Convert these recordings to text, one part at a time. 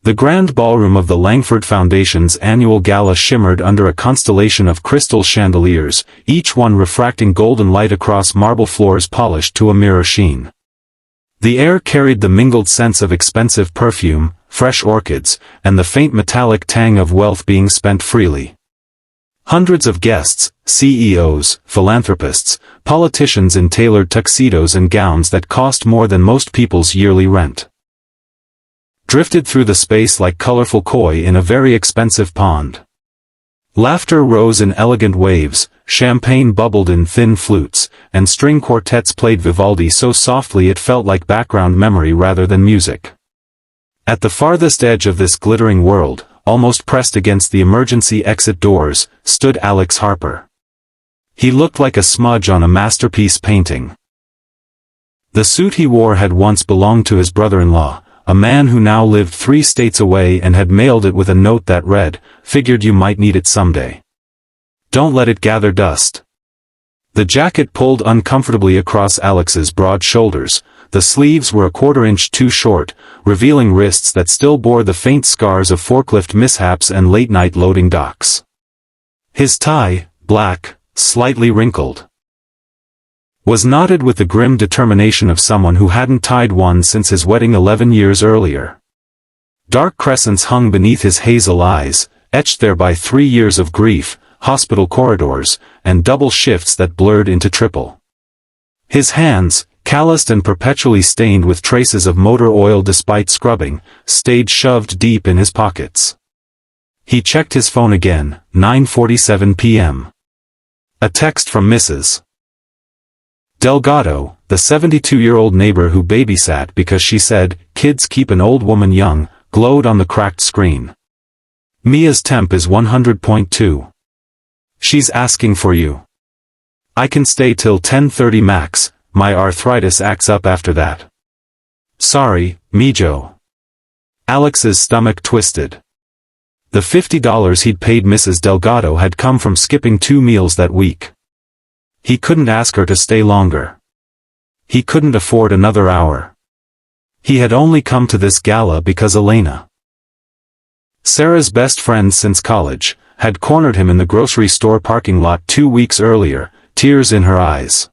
The grand ballroom of the Langford Foundation's annual gala shimmered under a constellation of crystal chandeliers, each one refracting golden light across marble floors polished to a mirror sheen. The air carried the mingled scents of expensive perfume, fresh orchids, and the faint metallic tang of wealth being spent freely. Hundreds of guests, CEOs, philanthropists, politicians in tailored tuxedos and gowns that cost more than most people's yearly rent, drifted through the space like colorful koi in a very expensive pond. Laughter rose in elegant waves, champagne bubbled in thin flutes, and string quartets played Vivaldi so softly it felt like background memory rather than music. At the farthest edge of this glittering world, almost pressed against the emergency exit doors, stood Alex Harper. He looked like a smudge on a masterpiece painting. The suit he wore had once belonged to his brother-in-law, a man who now lived 3 states away and had mailed it with a note that read, "Figured you might need it someday. Don't let it gather dust." The jacket pulled uncomfortably across Alex's broad shoulders. The sleeves were a quarter-inch too short, revealing wrists that still bore the faint scars of forklift mishaps and late-night loading docks. His tie, black, slightly wrinkled, was knotted with the grim determination of someone who hadn't tied one since his wedding 11 years earlier. Dark crescents hung beneath his hazel eyes, etched there by 3 years of grief, hospital corridors, and double shifts that blurred into triple. His hands, calloused and perpetually stained with traces of motor oil despite scrubbing, stayed shoved deep in his pockets. He checked his phone again, 9:47 p.m. A text from Mrs. Delgado, the 72-year-old neighbor who babysat because she said, "Kids keep an old woman young," glowed on the cracked screen. "Mia's temp is 100.2. She's asking for you. I can stay till 10:30 max, my arthritis acts up after that. Sorry, Mijo." Alex's stomach twisted. The $50 he'd paid Mrs. Delgado had come from skipping 2 meals that week. He couldn't ask her to stay longer. He couldn't afford another hour. He had only come to this gala because Elena, Sarah's best friend since college, had cornered him in the grocery store parking lot 2 weeks earlier, tears in her eyes.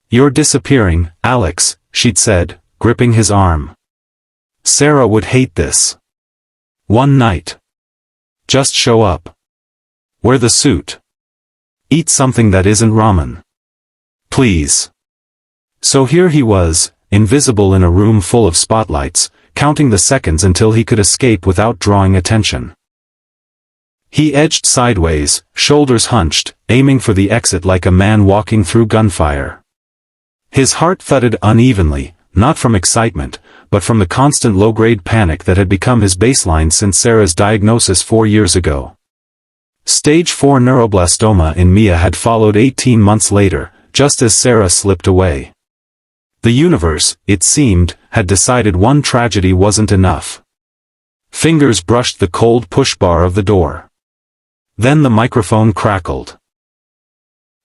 "You're disappearing, Alex," she'd said, gripping his arm. "Sarah would hate this. One night. Just show up. Wear the suit. Eat something that isn't ramen. Please." So here he was, invisible in a room full of spotlights, counting the seconds until he could escape without drawing attention. He edged sideways, shoulders hunched, aiming for the exit like a man walking through gunfire. His heart thudded unevenly, not from excitement, but from the constant low-grade panic that had become his baseline since Sarah's diagnosis 4 years ago. Stage 4 neuroblastoma in Mia had followed 18 months later, just as Sarah slipped away. The universe, it seemed, had decided one tragedy wasn't enough. Fingers brushed the cold push-bar of the door. Then the microphone crackled.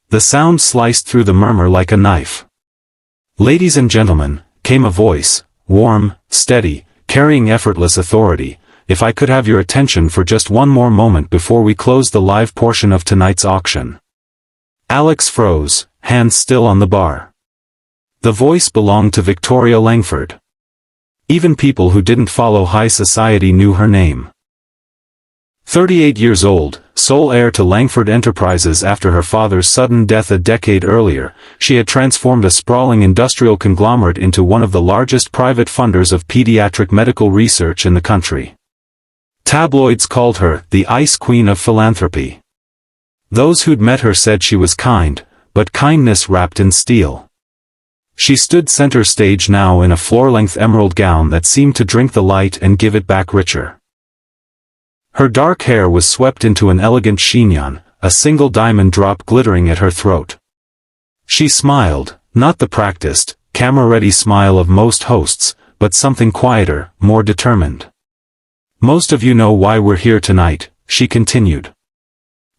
The sound sliced through the murmur like a knife. "Ladies and gentlemen," came a voice, warm, steady, carrying effortless authority, "if I could have your attention for just one more moment before we close the live portion of tonight's auction." Alex froze, hands still on the bar. The voice belonged to Victoria Langford. Even people who didn't follow high society knew her name. 38 years old, sole heir to Langford Enterprises after her father's sudden death a decade earlier, she had transformed a sprawling industrial conglomerate into one of the largest private funders of pediatric medical research in the country. Tabloids called her the Ice Queen of Philanthropy. Those who'd met her said she was kind, but kindness wrapped in steel. She stood center stage now in a floor-length emerald gown that seemed to drink the light and give it back richer. Her dark hair was swept into an elegant chignon, a single diamond drop glittering at her throat. She smiled, not the practiced, camera-ready smile of most hosts, but something quieter, more determined. "Most of you know why we're here tonight," she continued.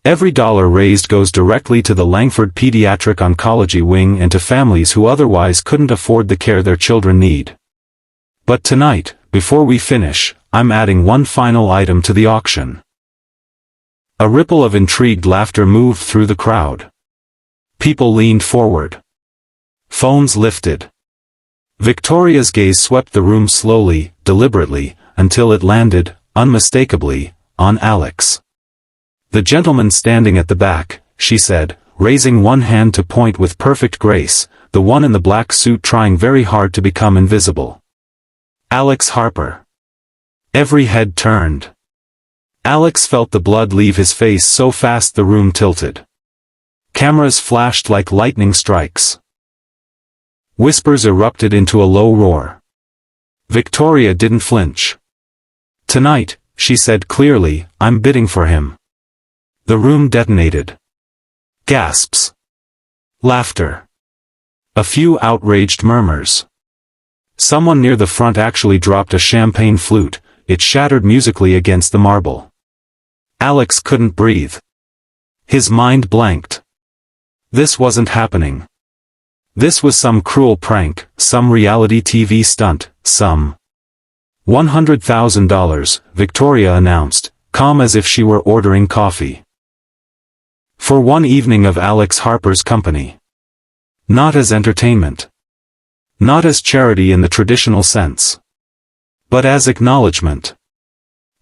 "Every dollar raised goes directly to the Langford Pediatric Oncology Wing and to families who otherwise couldn't afford the care their children need. But tonight, before we finish, I'm adding one final item to the auction. A ripple of intrigued laughter moved through the crowd. People leaned forward. Phones lifted. Victoria's gaze swept the room slowly, deliberately, until it landed, unmistakably, on Alex. "The gentleman standing at the back," she said, raising one hand to point with perfect grace, the one in the black suit trying very hard to become invisible. Alex Harper. Every head turned. Alex felt the blood leave his face so fast the room tilted. Cameras flashed like lightning strikes. Whispers erupted into a low roar. Victoria didn't flinch. "Tonight," she said clearly, "I'm bidding for him." The room detonated. Gasps. Laughter. A few outraged murmurs. Someone near the front actually dropped a champagne flute. It shattered musically against the marble. Alex couldn't breathe. His mind blanked. This wasn't happening. This was some cruel prank, some reality TV stunt, some $100,000, Victoria announced, calm as if she were ordering coffee. For one evening of Alex Harper's company. Not as entertainment. Not as charity in the traditional sense. But as acknowledgement.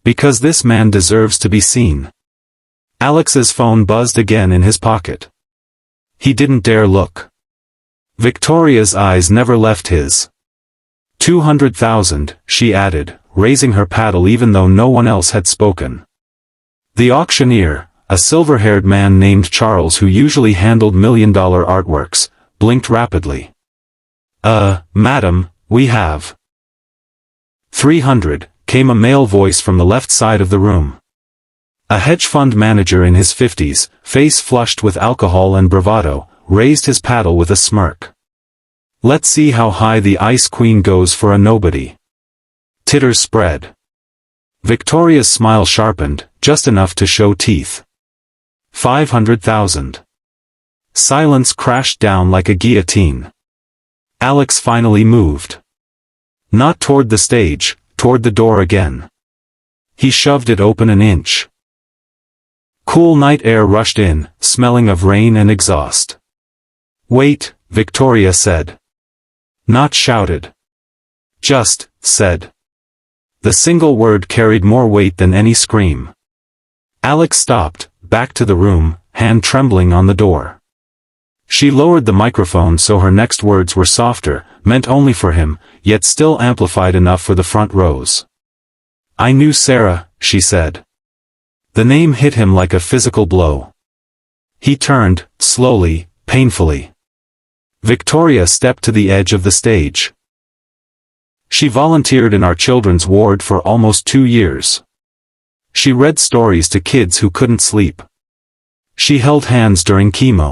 Because this man deserves to be seen. Alex's phone buzzed again in his pocket. He didn't dare look. Victoria's eyes never left his. 200,000, she added, raising her paddle even though no one else had spoken. The auctioneer, a silver-haired man named Charles who usually handled million-dollar artworks, blinked rapidly. Madam, we have 300, came a male voice from the left side of the room. A hedge fund manager in his 50s, face flushed with alcohol and bravado, raised his paddle with a smirk. "Let's see how high the Ice Queen goes for a nobody." Titters spread. Victoria's smile sharpened, just enough to show teeth. 500,000. Silence crashed down like a guillotine. Alex finally moved. Not toward the stage, toward the door again. He shoved it open an inch. Cool night air rushed in, smelling of rain and exhaust. "Wait," Victoria said. Not shouted. Just said. The single word carried more weight than any scream. Alex stopped, back to the room, hand trembling on the door. She lowered the microphone so her next words were softer, meant only for him, yet still amplified enough for the front rows. "I knew Sarah," she said. The name hit him like a physical blow. He turned, slowly, painfully. Victoria stepped to the edge of the stage. She volunteered in our children's ward for almost 2 years. She read stories to kids who couldn't sleep. She held hands during chemo.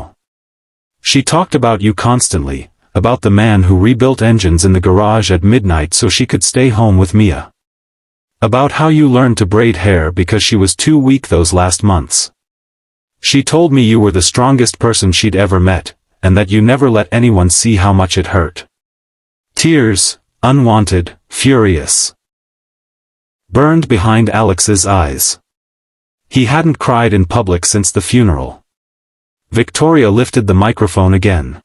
She talked about you constantly, about the man who rebuilt engines in the garage at midnight so she could stay home with Mia. About how you learned to braid hair because she was too weak those last months. She told me you were the strongest person she'd ever met, and that you never let anyone see how much it hurt. Tears, unwanted, furious, burned behind Alex's eyes. He hadn't cried in public since the funeral. Victoria lifted the microphone again.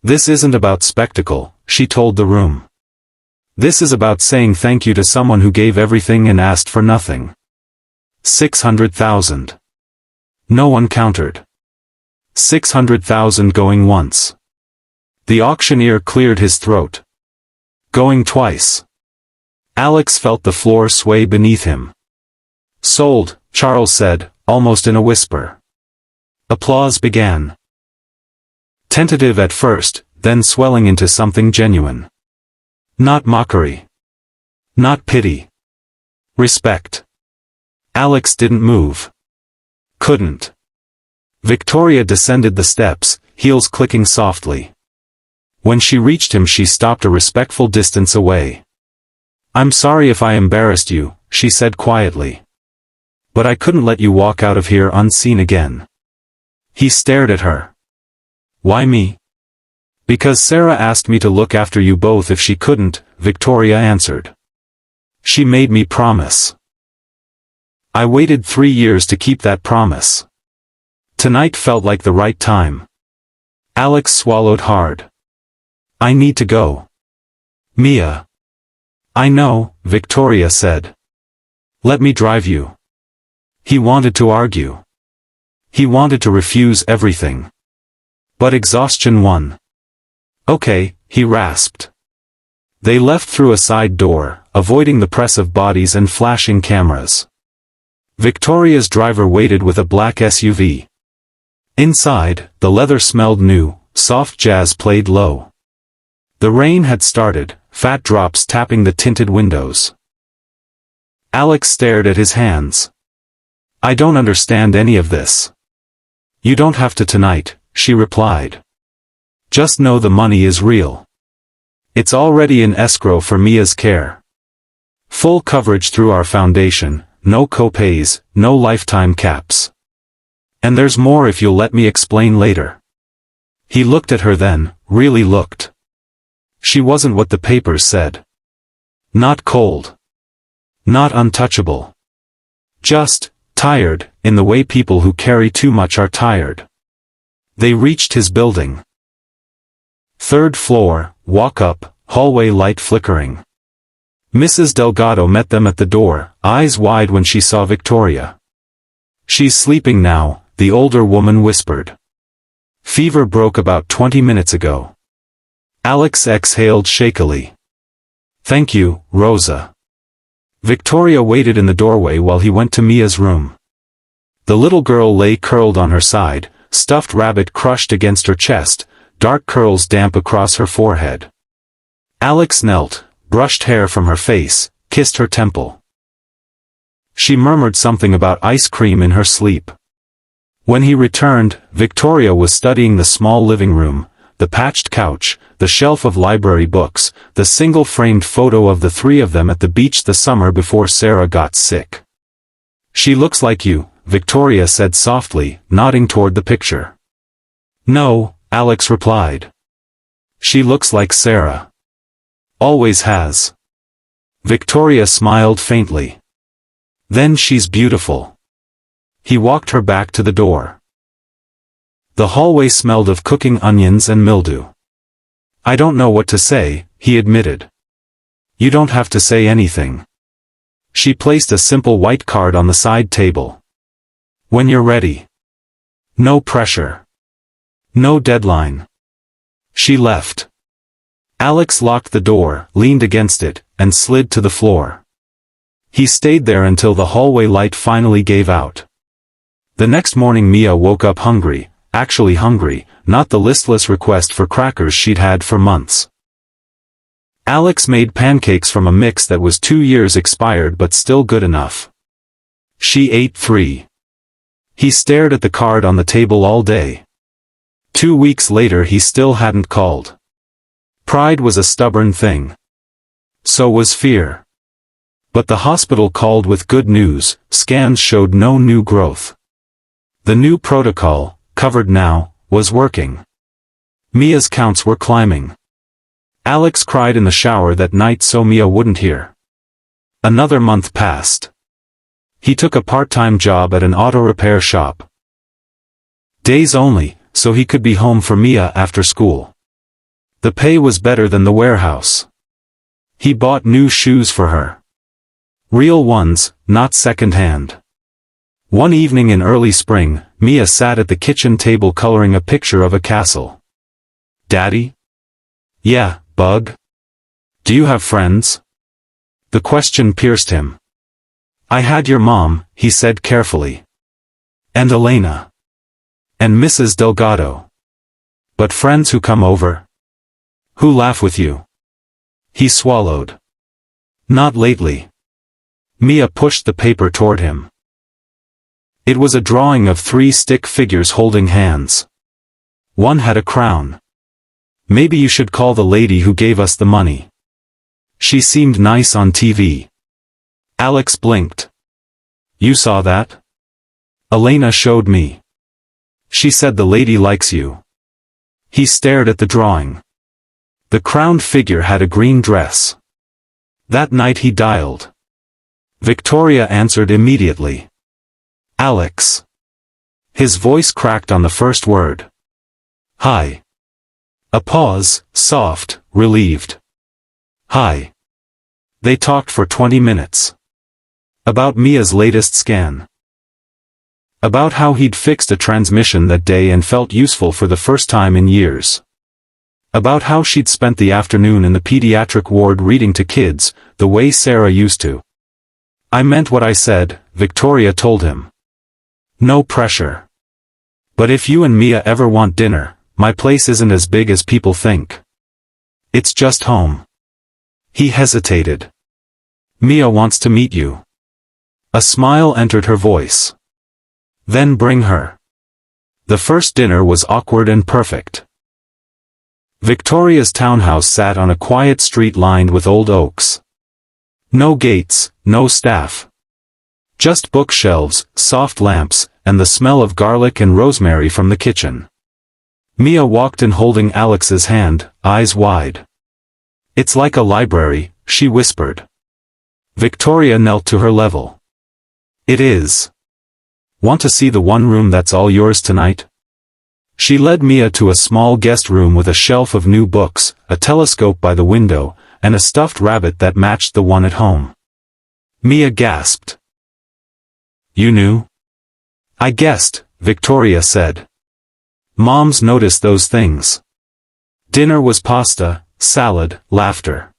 "This isn't about spectacle," she told the room. "This is about saying thank you to someone who gave everything and asked for nothing." 600,000. No one countered. 600,000 going once. The auctioneer cleared his throat. Going twice. Alex felt the floor sway beneath him. "Sold," Charles said, almost in a whisper. Applause began. Tentative at first, then swelling into something genuine. Not mockery. Not pity. Respect. Alex didn't move. Couldn't. Victoria descended the steps, heels clicking softly. When she reached him she stopped a respectful distance away. "I'm sorry if I embarrassed you," she said quietly. "But I couldn't let you walk out of here unseen again." He stared at her. "Why me?" "Because Sarah asked me to look after you both if she couldn't," Victoria answered. She made me promise. I waited 3 years to keep that promise. Tonight felt like the right time. Alex swallowed hard. I need to go. Mia. I know, Victoria said. Let me drive you. He wanted to argue. He wanted to refuse everything. But exhaustion won. Okay, he rasped. They left through a side door, avoiding the press of bodies and flashing cameras. Victoria's driver waited with a black SUV. Inside, the leather smelled new, soft jazz played low. The rain had started, fat drops tapping the tinted windows. Alex stared at his hands. I don't understand any of this. You don't have to tonight, she replied. Just know the money is real. It's already in escrow for Mia's care. Full coverage through our foundation, no co-pays, no lifetime caps. And there's more if you'll let me explain later. He looked at her then, really looked. She wasn't what the papers said. Not cold. Not untouchable. Just, tired, in the way people who carry too much are tired. They reached his building. 3rd floor, walk up, hallway light flickering. Mrs. Delgado met them at the door, eyes wide when she saw Victoria. She's sleeping now, the older woman whispered. Fever broke about 20 minutes ago. Alex exhaled shakily. Thank you, Rosa. Victoria waited in the doorway while he went to Mia's room. The little girl lay curled on her side, stuffed rabbit crushed against her chest, dark curls damp across her forehead. Alex knelt, brushed hair from her face, kissed her temple. She murmured something about ice cream in her sleep. When he returned, Victoria was studying the small living room, the patched couch, the shelf of library books, the single-framed photo of the 3 of them at the beach the summer before Sarah got sick. She looks like you, Victoria said softly, nodding toward the picture. No, Alex replied. She looks like Sarah. Always has. Victoria smiled faintly. Then she's beautiful. He walked her back to the door. The hallway smelled of cooking onions and mildew. I don't know what to say, he admitted. You don't have to say anything. She placed a simple white card on the side table. When you're ready. No pressure. No deadline. She left. Alex locked the door, leaned against it, and slid to the floor. He stayed there until the hallway light finally gave out. The next morning Mia woke up hungry, actually hungry, not the listless request for crackers she'd had for months. Alex made pancakes from a mix that was 2 years expired but still good enough. She ate 3. He stared at the card on the table all day. 2 weeks later he still hadn't called. Pride was a stubborn thing. So was fear. But the hospital called with good news, scans showed no new growth. The new protocol, covered now, was working. Mia's counts were climbing. Alex cried in the shower that night so Mia wouldn't hear. Another month passed. He took a part-time job at an auto repair shop. Days only, so he could be home for Mia after school. The pay was better than the warehouse. He bought new shoes for her. Real ones, not second-hand. One evening in early spring, Mia sat at the kitchen table coloring a picture of a castle. Daddy? Yeah, bug? Do you have friends? The question pierced him. I had your mom, he said carefully. And Elena. And Mrs. Delgado. But friends who come over? Who laugh with you? He swallowed. Not lately. Mia pushed the paper toward him. It was a drawing of 3 stick figures holding hands. One had a crown. Maybe you should call the lady who gave us the money. She seemed nice on TV. Alex blinked. You saw that? Elena showed me. She said the lady likes you. He stared at the drawing. The crowned figure had a green dress. That night he dialed. Victoria answered immediately. Alex. His voice cracked on the first word. Hi. A pause, soft, relieved. Hi. They talked for 20 minutes. About Mia's latest scan. About how he'd fixed a transmission that day and felt useful for the first time in years. About how she'd spent the afternoon in the pediatric ward reading to kids, the way Sarah used to. I meant what I said, Victoria told him. No pressure. But if you and Mia ever want dinner, my place isn't as big as people think. It's just home. He hesitated. Mia wants to meet you. A smile entered her voice. Then bring her. The first dinner was awkward and perfect. Victoria's townhouse sat on a quiet street lined with old oaks. No gates, no staff. Just bookshelves, soft lamps, and the smell of garlic and rosemary from the kitchen. Mia walked in holding Alex's hand, eyes wide. It's like a library, she whispered. Victoria knelt to her level. It is. Want to see the one room that's all yours tonight? She led Mia to a small guest room with a shelf of new books, a telescope by the window, and a stuffed rabbit that matched the one at home. Mia gasped. You knew? I guessed, Victoria said. Moms notice those things. Dinner was pasta, salad, laughter.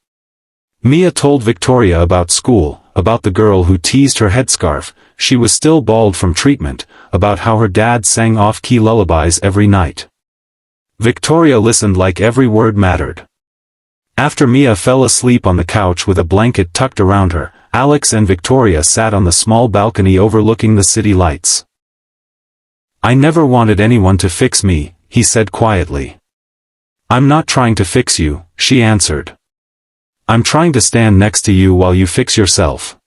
Mia told Victoria about school, about the girl who teased her headscarf, she was still bald from treatment, about how her dad sang off-key lullabies every night. Victoria listened like every word mattered. After Mia fell asleep on the couch with a blanket tucked around her, Alex and Victoria sat on the small balcony overlooking the city lights. I never wanted anyone to fix me, he said quietly. I'm not trying to fix you, she answered. I'm trying to stand next to you while you fix yourself.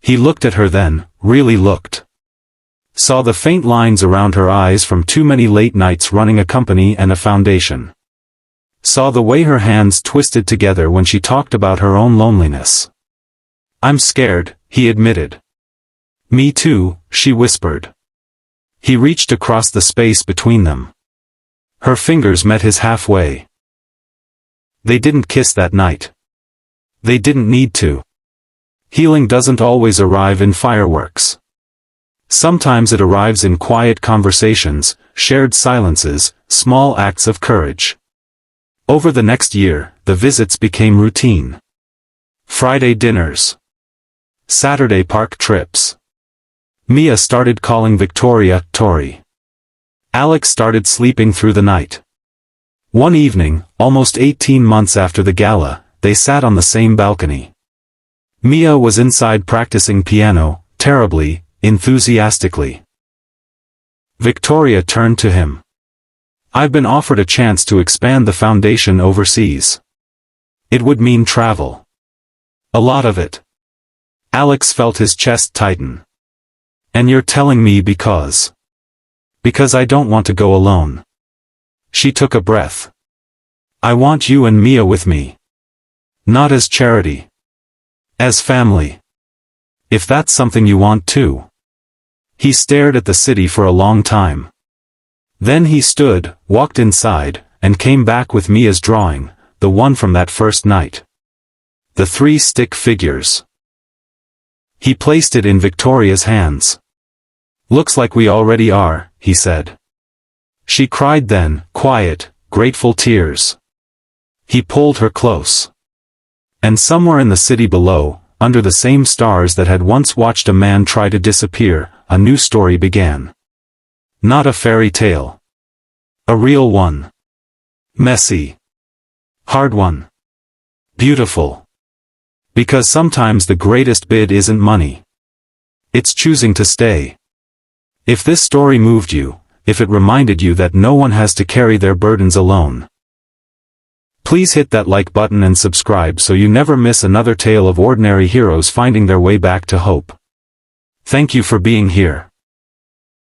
He looked at her then, really looked. Saw the faint lines around her eyes from too many late nights running a company and a foundation. Saw the way her hands twisted together when she talked about her own loneliness. I'm scared, he admitted. Me too, she whispered. He reached across the space between them. Her fingers met his halfway. They didn't kiss that night. They didn't need to. Healing doesn't always arrive in fireworks. Sometimes it arrives in quiet conversations, shared silences, small acts of courage. Over the next year, the visits became routine. Friday dinners. Saturday park trips. Mia started calling Victoria, Tori. Alex started sleeping through the night. One evening, almost 18 months after the gala, they sat on the same balcony. Mia was inside practicing piano, terribly, enthusiastically. Victoria turned to him. I've been offered a chance to expand the foundation overseas. It would mean travel. A lot of it. Alex felt his chest tighten. And you're telling me because I don't want to go alone. She took a breath. I want you and Mia with me. Not as charity. As family. If that's something you want too. He stared at the city for a long time. Then he stood, walked inside, and came back with Mia's drawing, the one from that first night. The 3 stick figures. He placed it in Victoria's hands. Looks like we already are, he said. She cried then, quiet, grateful tears. He pulled her close. And somewhere in the city below, under the same stars that had once watched a man try to disappear, a new story began. Not a fairy tale. A real one. Messy. Hard one. Beautiful. Because sometimes the greatest bid isn't money. It's choosing to stay. If this story moved you, if it reminded you that no one has to carry their burdens alone, please hit that like button and subscribe so you never miss another tale of ordinary heroes finding their way back to hope. Thank you for being here.